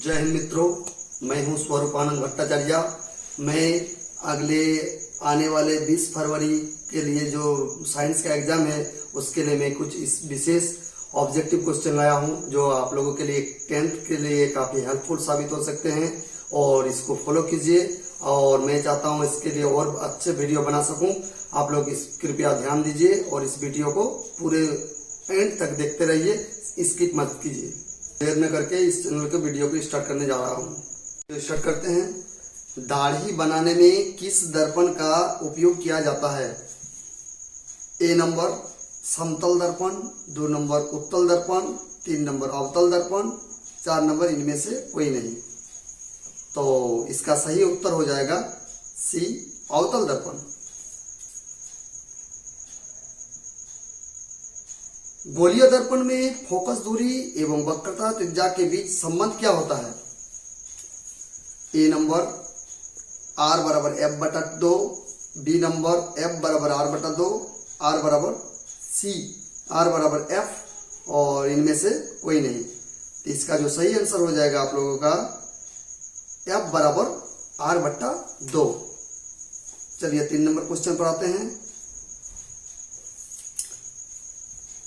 जय हिंद मित्रों, मैं हूं स्वरूपानंद भट्टाचार्य। मैं अगले आने वाले 20 फरवरी के लिए जो साइंस का एग्जाम है उसके लिए मैं कुछ इस विशेष ऑब्जेक्टिव क्वेश्चन लाया हूं जो आप लोगों के लिए 10th के लिए काफी हेल्पफुल साबित हो सकते हैं और इसको फॉलो कीजिए। और मैं चाहता हूं इसके लिए और अच्छे वीडियो बना सकूं। आप लोग इस कृपया ध्यान दीजिए और इस वीडियो को पूरे एंड तक देखते रहिए, स्किप मत कीजिए। देर में करके इस चैनल के वीडियो को स्टार्ट करने जा रहा हूँ। तो स्टार्ट करते हैं। दाढ़ी बनाने में किस दर्पण का उपयोग किया जाता है? ए नंबर समतल दर्पण, 2 नंबर उत्तल दर्पण, 3 नंबर अवतल दर्पण, 4 नंबर इनमें से कोई नहीं। तो इसका सही उत्तर हो जाएगा सी अवतल दर्पण। गोलीय दर्पण में फोकस दूरी एवं वक्रता त्रिज्या के बीच संबंध क्या होता है? ए नंबर R बराबर F बटा 2, बी नंबर F बराबर R बटा 2, R बराबर C, R बराबर F और इनमें से कोई नहीं। तो इसका जो सही आंसर हो जाएगा आप लोगों का F बराबर R बटा 2। चलिए 3 नंबर क्वेश्चन पर आते हैं।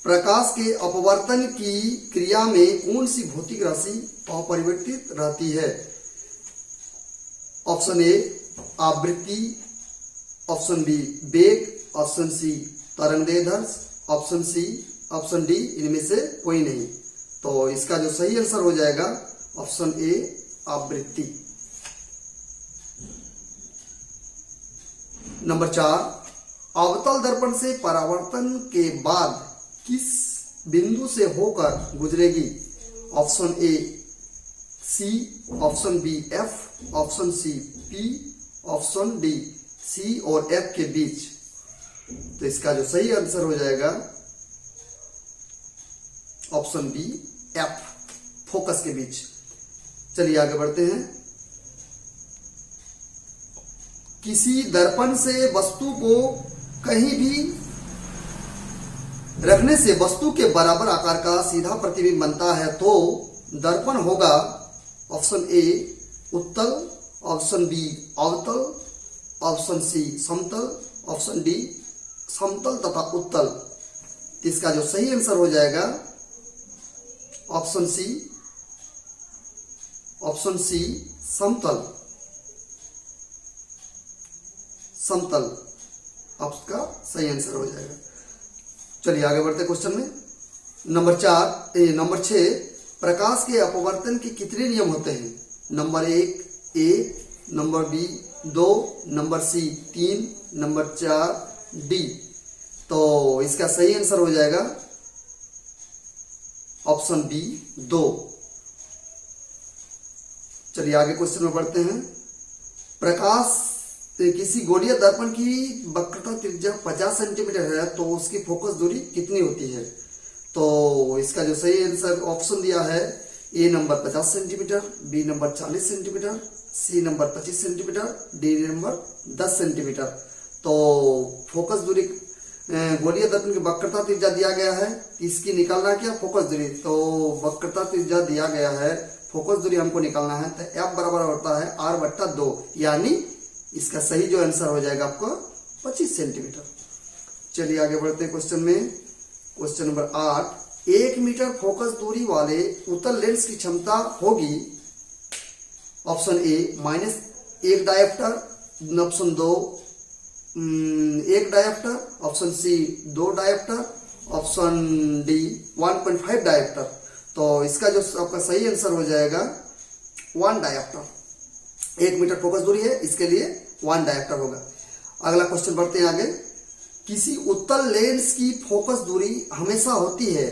प्रकाश के अपवर्तन की क्रिया में कौन सी भौतिक राशि अपरिवर्तित रहती है? ऑप्शन ए आवृत्ति, ऑप्शन बी वेग, ऑप्शन सी तरंगदैर्ध्य, ऑप्शन डी इनमें से कोई नहीं। तो इसका जो सही आंसर हो जाएगा ऑप्शन ए आवृत्ति। नंबर 4, अवतल दर्पण से परावर्तन के बाद किस बिंदु से होकर गुजरेगी? Option A C, option B F, option C P, option D C और एफ के बीच। तो इसका जो सही आंसर हो जाएगा ऑप्शन बी एफ, फोकस के बीच। चलिए आगे बढ़ते हैं। किसी दर्पण से वस्तु को कहीं भी रखने से वस्तु के बराबर आकार का सीधा प्रतिबिंब बनता है तो दर्पण होगा ऑप्शन ए उत्तल, ऑप्शन बी अवतल, ऑप्शन सी समतल, ऑप्शन डी समतल तथा उत्तल। इसका जो सही आंसर हो जाएगा ऑप्शन सी समतल। आपका सही आंसर हो जाएगा। चलिए आगे बढ़ते क्वेश्चन में। नंबर 6, प्रकाश के अपवर्तन के कितने नियम होते हैं? Number 1 A, number B 2, number C 3, number 4 D. तो इसका सही आंसर हो जाएगा ऑप्शन बी 2। चलिए आगे क्वेश्चन में बढ़ते हैं। प्रकाश किसी गोलीय दर्पण की वक्रता त्रिज्या 50 सेंटीमीटर है तो उसकी फोकस दूरी कितनी होती है? तो इसका जो सही आंसर ऑप्शन दिया है A number 50 centimetre, B number 40 centimetre, C number 25 centimetre, D number 10 centimetre. तो फोकस दूरी गोलीय दर्पण की वक्रता त्रिज्या दिया गया है, इसकी निकालना क्या फोकस दूरी। तो वक्रता त्रिज्या दिया गया है, फोकस दूरी हमको निकालना है तो एफ बराबर होता है R बटा 2, यानी इसका सही जो आंसर हो जाएगा आपको 25 सेंटीमीटर। चलिए आगे बढ़ते हैं क्वेश्चन में। क्वेश्चन नंबर 8, 1 मीटर फोकस दूरी वाले उत्तल लेंस की क्षमता होगी option A -1 dioptre, option 2 1 dioptre, option C 2 dioptre, option D 1.5 dioptre. तो इसका जो आपका सही आंसर हो जाएगा 1 डायोप्टर। 1 मीटर फोकस दूरी है, इसके लिए 1 डायोप्टर होगा। अगला क्वेश्चन बढ़ते हैं आगे। किसी उत्तल लेंस की फोकस दूरी हमेशा होती है?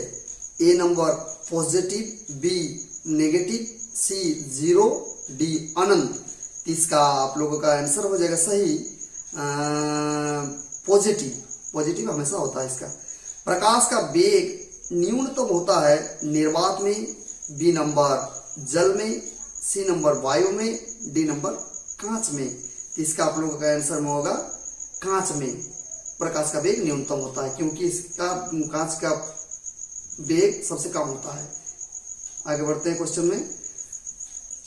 A number positive, B negative, C 0, D अनंत। इसका आप लोगों का आंसर हो जाएगा सही पॉजिटिव हमेशा होता है इसका। प्रकाश का वेग न्यूनतम होता है निर्वात में, बी नंबर जल में, सी नंबर वायु में, डी नंबर कांच में। इसका आप लोगों का आंसर में होगा कांच में प्रकाश का वेग न्यूनतम होता है, क्योंकि इसका कांच का वेग सबसे कम होता है। आगे बढ़ते हैं क्वेश्चन में।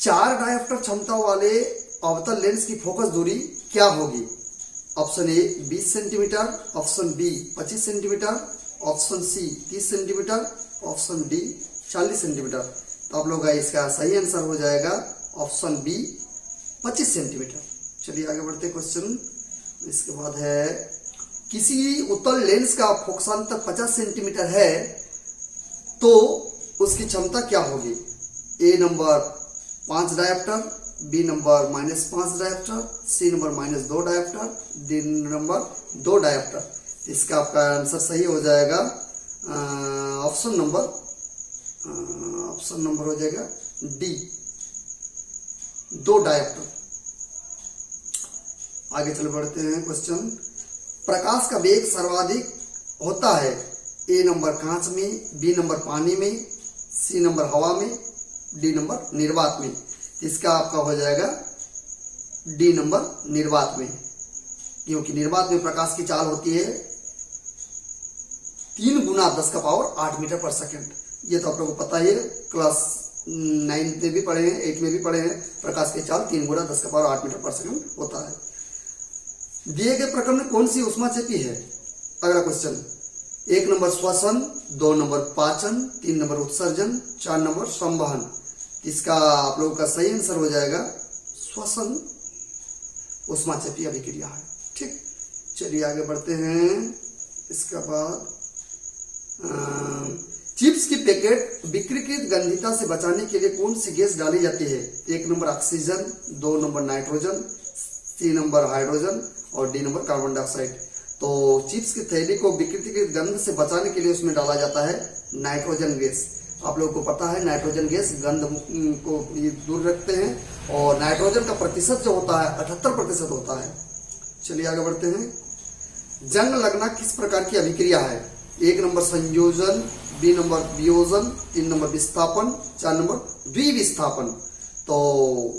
4 डायोप्टर क्षमता वाले अवतल लेंस की फोकस दूरी क्या होगी? Option A 20 centimetre, option B 25 centimetre, option C 30 centimetre, option D 40 centimetre. तो आप लोग का इसका सही आंसर हो जाएगा ऑप्शन बी 25 सेंटीमीटर। चलिए आगे बढ़ते क्वेश्चन। इसके बाद है किसी उत्तल लेंस का फोकसांतर 50 सेंटीमीटर है तो उसकी क्षमता क्या होगी? A number 5 dioptre, B number -5 dioptre, C number -2 dioptre, D number 2 dioptre. इसका आपका आंसर सही हो जाएगा ऑप्शन नंबर हो जाएगा डी 2 डायोप्टर। आगे चल बढ़ते हैं क्वेश्चन। प्रकाश का वेग सर्वाधिक होता है? ए नंबर कांच में, बी नंबर पानी में, सी नंबर हवा में, डी नंबर निर्वात में। इसका आपका हो जाएगा डी नंबर निर्वात में, क्योंकि निर्वात में प्रकाश की चाल होती है 3 गुना 10⁸ मीटर पर सेकंड। ये तो आप लोगों को पता ही है, क्लास 9 में भी पढ़े हैं, 8 में भी पढ़े हैं। प्रकाश की चाल 3 गुना 10⁸ मीटर पर सेकंड होता है। दिए गए प्रकरण में कौन सी ऊष्माक्षेपी है? अगला क्वेश्चन। 1 नंबर श्वसन, 2 नंबर पाचन, 3 नंबर उत्सर्जन, 4 नंबर संवहन। इसका आप लोगों का सही आंसर हो जाएगा श्वसन ऊष्माक्षेपी अभिक्रिया है। ठीक, चलिए आगे बढ़ते हैं। इसके बाद चिप्स की पैकेट विकृत गंधिता से बचाने के लिए कौन सी गैस डाली जाती है? 1 number oxygen, 2 number nitrogen, 3 number hydrogen और डी नंबर कार्बन डाइऑक्साइड। तो चिप्स की थैली को विकृत गंध से बचाने के लिए उसमें डाला जाता है नाइट्रोजन गैस। आप लोगों को पता है नाइट्रोजन गैस गंध को दूर रखते हैं और नाइट्रोजन का प्रतिशत जो होता है 78% होता है। चलिए आगे बढ़ते हैं। जंग लगना किस प्रकार की अभिक्रिया है? 1 नंबर संयोजन, बी नंबर वियोजन, 3 नंबर विस्थापन, 4 नंबर द्विविस्थापन। तो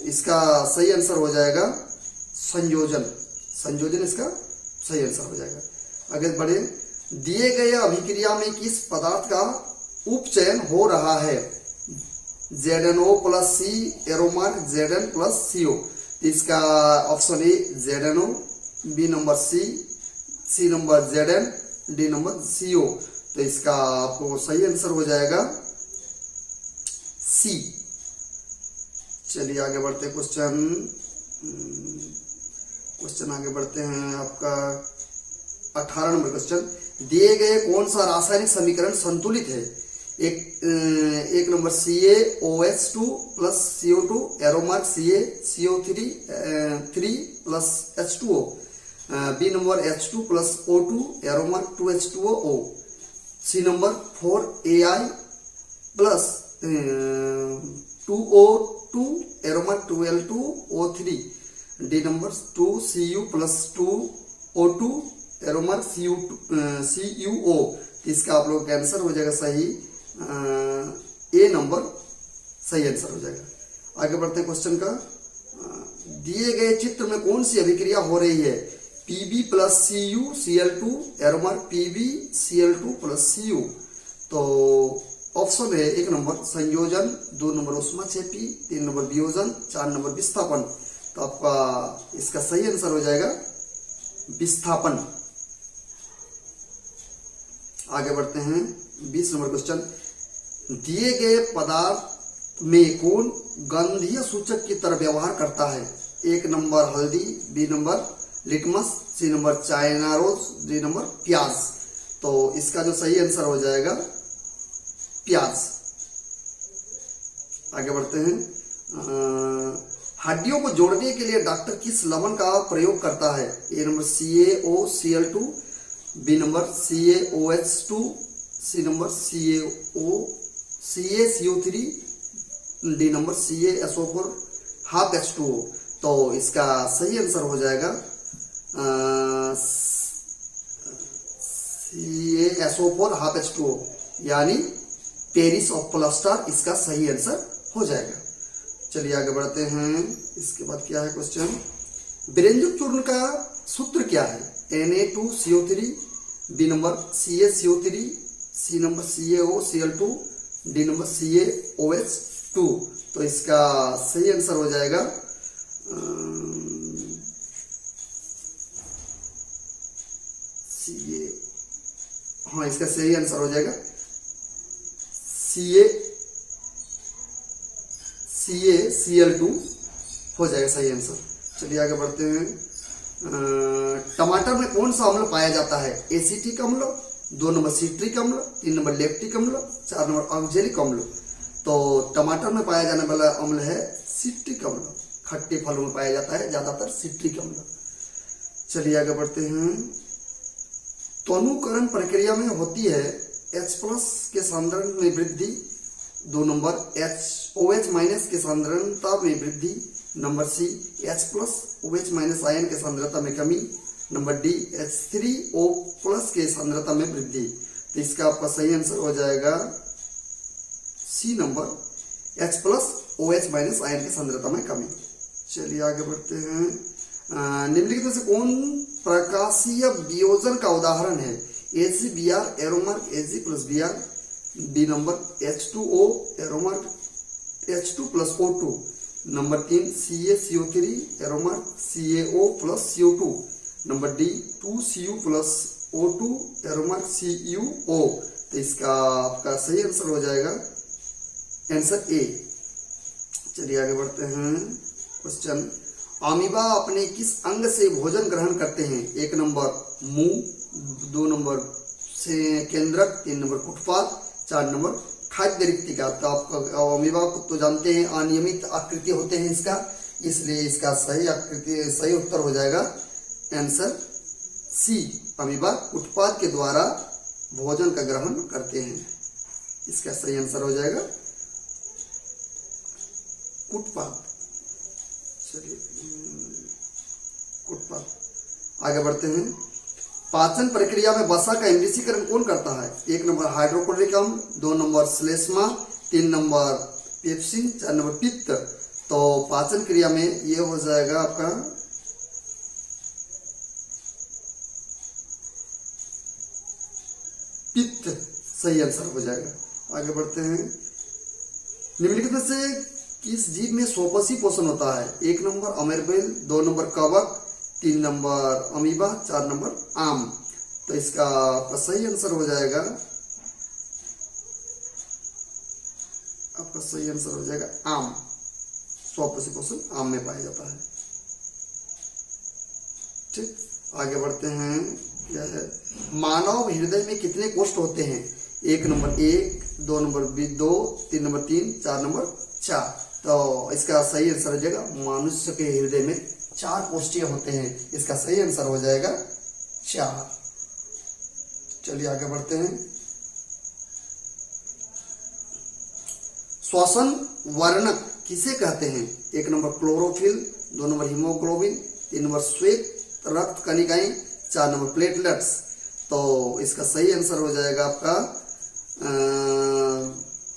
इसका सही आंसर हो जाएगा संयोजन। संयोजन इसका सही आंसर हो जाएगा। आगे बढ़े। दिए गए अभिक्रिया में किस पदार्थ का उपचयन हो रहा है? ZnO + C arrow mark Zn + CO। इसका option A ZnO, B number C number Zn, D number CO। तो इसका आपको सही आंसर हो जाएगा सी। चलिए आगे बढ़ते क्वेश्चन आगे बढ़ते हैं। आपका 18 नंबर क्वेश्चन। दिए गए कौन सा रासायनिक समीकरण संतुलित है? एक number CaOH2 + CO2 arrow mark CaCO3 3 + H2O, B number H2 + O2 arrow mark 2H2O, C number 4Ai + 2O2 arrow mark 2L2O3, D number 2Cu + 2O2 arrow mark CuO। इसका आप लोग का आंसर हो जाएगा सही ए नंबर सही आंसर हो जाएगा। आगे बढ़ते हैं क्वेश्चन का। दिए गए चित्र में कौन सी अभिक्रिया हो रही है? Pb + CuCl2 एरोमार्क PbCl2 + Cu। तो ऑप्शन है 1 नंबर संयोजन, 2 नंबर ऊष्माक्षेपी, 3 नंबर वियोजन, 4 नंबर विस्थापन। तो आपका इसका सही आंसर हो जाएगा विस्थापन। आगे बढ़ते हैं 20 नंबर क्वेश्चन। दिए गए पदार्थ में कौन गंधीय सूचक की तरह व्यवहार करता है? 1 नंबर हल्दी, B number litmus, C number China rose, D number प्याज। तो इसका जो सही आंसर हो जाएगा प्याज। आगे बढ़ते हैं। हड्डियों को जोड़ने के लिए डॉक्टर किस लवण का प्रयोग करता है? A number CaOCl2, B number CaOH2, C number CaCO3, D number CaSO4 ½ H2O। तो इसका सही आंसर हो जाएगा CaSO4 ½ H2O, यानी पेरिस ऑफ प्लास्टर इसका सही आंसर हो जाएगा। चलिए आगे बढ़ते हैं। इसके बाद क्या है क्वेश्चन। बेंजोइक चूर्ण का सूत्र क्या है? Na2CO3, B number CaCO3, C number CaOCl2, D number CaOH2। तो इसका सही आंसर हो जाएगा सी ए। हाँ, इसका सही आंसर हो जाएगा CaCl2 हो जाएगा सही आंसर। चलिए आगे बढ़ते हैं। टमाटर में कौन सा अम्ल पाया जाता है? एसिटिक अम्ल, 2 नंबर सिट्रिक अम्ल, 3 नंबर लैक्टिक अम्ल, 4 नंबर ऑक्जेलिक अम्ल। तो टमाटर में पाया जाने वाला अम्ल है सिट्रिक अम्ल। खट्टे फलों में पाया जाता है ज्यादातर सिट्रिक अम्ल। चलिए आगे बढ़ते हैं। तनुकरण प्रक्रिया में होती है H+ के सांद्रण में वृद्धि, 2 नंबर OH- के सांद्रता में वृद्धि, नंबर सी H+OH- आयन के सांद्रता में कमी, नंबर डी H3O+ के सांद्रता में वृद्धि। तो इसका आपका सही आंसर हो जाएगा सी नंबर H+OH- आयन की सांद्रता में कमी। चलिए आगे बढ़ते हैं। निम्नलिखित में से कौन प्रकाशीय वियोजन का उदाहरण है? AgBr arrow mark Ag+Br, B number H2O arrow mark H2+O2, number 3 CaCO3 arrow mark CaO+CO2, number D 2Cu+O2 arrow mark CuO। तो इसका आपका सही आंसर हो जाएगा आंसर ए। चलिए आगे बढ़ते हैं। क्वेश्चन, अमीबा अपने किस अंग से भोजन ग्रहण करते हैं? 1 नंबर मुंह, 2 नंबर से केंद्रक, 3 नंबर कुटपाद, 4 नंबर खाद्य रिक्तिका। तो आपका अमीबा को तो जानते हैं अनियमित आकृति होते हैं इसका, इसलिए इसका सही उत्तर हो जाएगा आंसर सी। अमीबा उत्पाद के द्वारा भोजन का ग्रहण करते हैं, इसका सही आंसर हो जाएगा कुटपाद। चलिए कुटपाद। आगे बढ़ते हैं। पाचन प्रक्रिया में वसा का इम्लिशीकरण कौन करता है? 1 नंबर हाइड्रोक्लोरिक अम्ल, 2 नंबर श्लेष्मा, 3 नंबर पेप्सिन, 4 नंबर पित्त। तो पाचन क्रिया में ये हो जाएगा आपका पित्त, सही आंसर हो जाएगा। आगे बढ़ते हैं। निम्नलिखित में से किस जीव में स्वपसी पोषण होता है? 1 नंबर अमेरबेल, 2 नंबर कवक, 3 नंबर अमीबा, 4 नंबर आम। तो इसका आपका सही आंसर हो जाएगा आम। स्वपसी पोषण आम में पाया जाता है। ठीक, आगे बढ़ते हैं। क्या है? मानव हृदय में कितने कोष्ठ होते हैं? 1 नंबर 1, 2 नंबर 2, 3 नंबर 3, 4 नंबर 4। तो इसका सही आंसर हो जाएगा मनुष्य के हृदय में 4 कोष्ठीय होते हैं, इसका सही आंसर हो जाएगा 4। चलिए आगे बढ़ते हैं। श्वसन वर्णक किसे कहते हैं? 1 number chlorophyll, 2 number haemoglobin, 3 number श्वेत रक्त कणिकाएं, 4 नंबर प्लेटलेट्स। तो इसका सही आंसर हो जाएगा आपका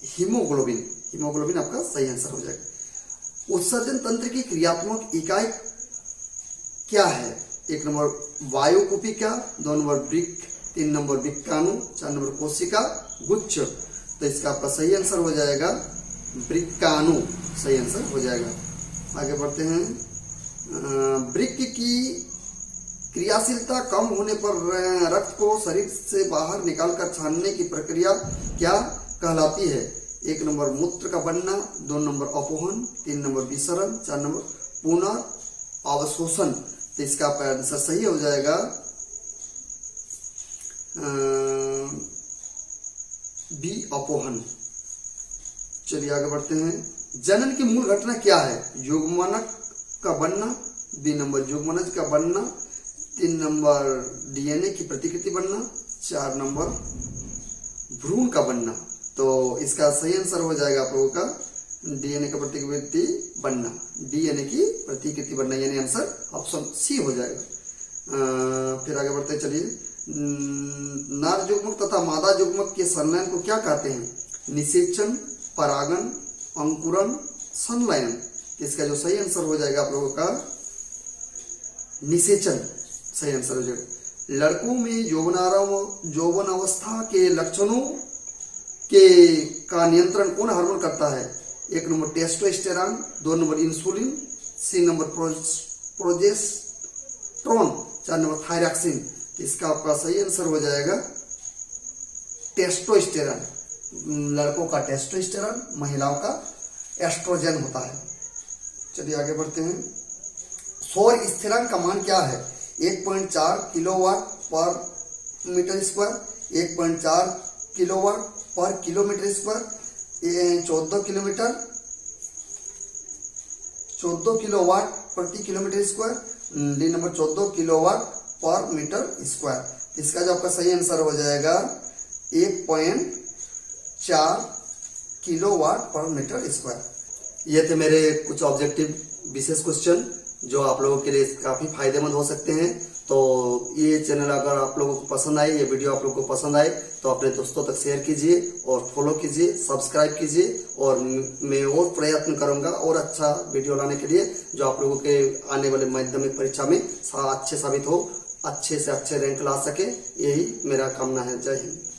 हीमोग्लोबिन। हीमोग्लोबिन आपका सही आंसर हो जाएगा। उत्सर्जन तंत्र की क्रियात्मक इकाई क्या है? 1 नंबर वायुकुपिका, 2 नंबर वृक्क, 3 नंबर वृक्काणु, 4 नंबर कोशिका गुच्छ। तो इसका आपका सही आंसर हो जाएगा वृक्काणु, सही आंसर हो जाएगा। आगे बढ़ते हैं। वृक्क की क्रियाशीलता कम होने पर रक्त को शरीर से बाहर निकालकर छानने की प्रक्रिया क्या कहलाती है? 1 नंबर मूत्र का बनना, 2 नंबर अपोहन, 3 नंबर विसरण, 4 नंबर पुनर्अवशोषण। तो इसका आंसर सही हो जाएगा बी अपोहन। चलिए आगे बढ़ते हैं। जनन की मूल घटना क्या है? युग्मनक का बनना, बी नंबर युग्मनज का बनना, 3 नंबर डीएनए की प्रतिकृति बनना, 4 नंबर भ्रूण का बनना। तो इसका सही आंसर हो जाएगा आप लोगों का डीएनए का प्रतिकृति बनना, डीएनए की प्रतिकृति बनना, यानी आंसर ऑप्शन सी हो जाएगा। फिर आगे बढ़ते चलिए। नर युग्मक तथा मादा युग्मक के संलयन को क्या कहते हैं? निषेचन, परागन, अंकुरन, संलयन। इसका जो सही आंसर हो जाएगा आप लोगों का निषेचन, सही आंसर हो जाएगा। लड़कों में यौवन अवस्था के लक्षणों का नियंत्रण कौन हार्मोन करता है? 1 number testosterone, 2 number insulin, 3 number progesterone, 4 number thyroxine. तो इसका आपका सही आंसर हो जाएगा टेस्टोस्टेरॉन। लड़कों का टेस्टोस्टेरॉन, महिलाओं का एस्ट्रोजन होता है। चलिए आगे बढ़ते हैं। सौर स्थिरांक का मान क्या है? 1.4 किलोवाट पर मीटर स्क्वायर, 1.4 किलोवाट पर किलोमीटर स्क्वायर, 14 किलोवाट प्रति kilometre square, D number 14 kilowatt पर मीटर स्क्वायर। इसका जो आपका सही आंसर हो जाएगा 1.4 किलोवाट पर मीटर स्क्वायर। ये थे मेरे कुछ ऑब्जेक्टिव विशेष क्वेश्चन जो आप लोगों के लिए काफी फायदेमंद हो सकते हैं। तो ये चैनल अगर आप लोगों को पसंद आए, ये वीडियो आप लोगों को पसंद आए तो अपने दोस्तों तक शेयर कीजिए और फॉलो कीजिए, सब्सक्राइब कीजिए। और मैं और प्रयत्न करूंगा और अच्छा वीडियो लाने के लिए जो आप लोगों के आने वाले माध्यमिक परीक्षा में अच्छे साबित हो, अच्छे से अच्छे रैंक ला सके, यही मेरा कामना है। जय हिंद।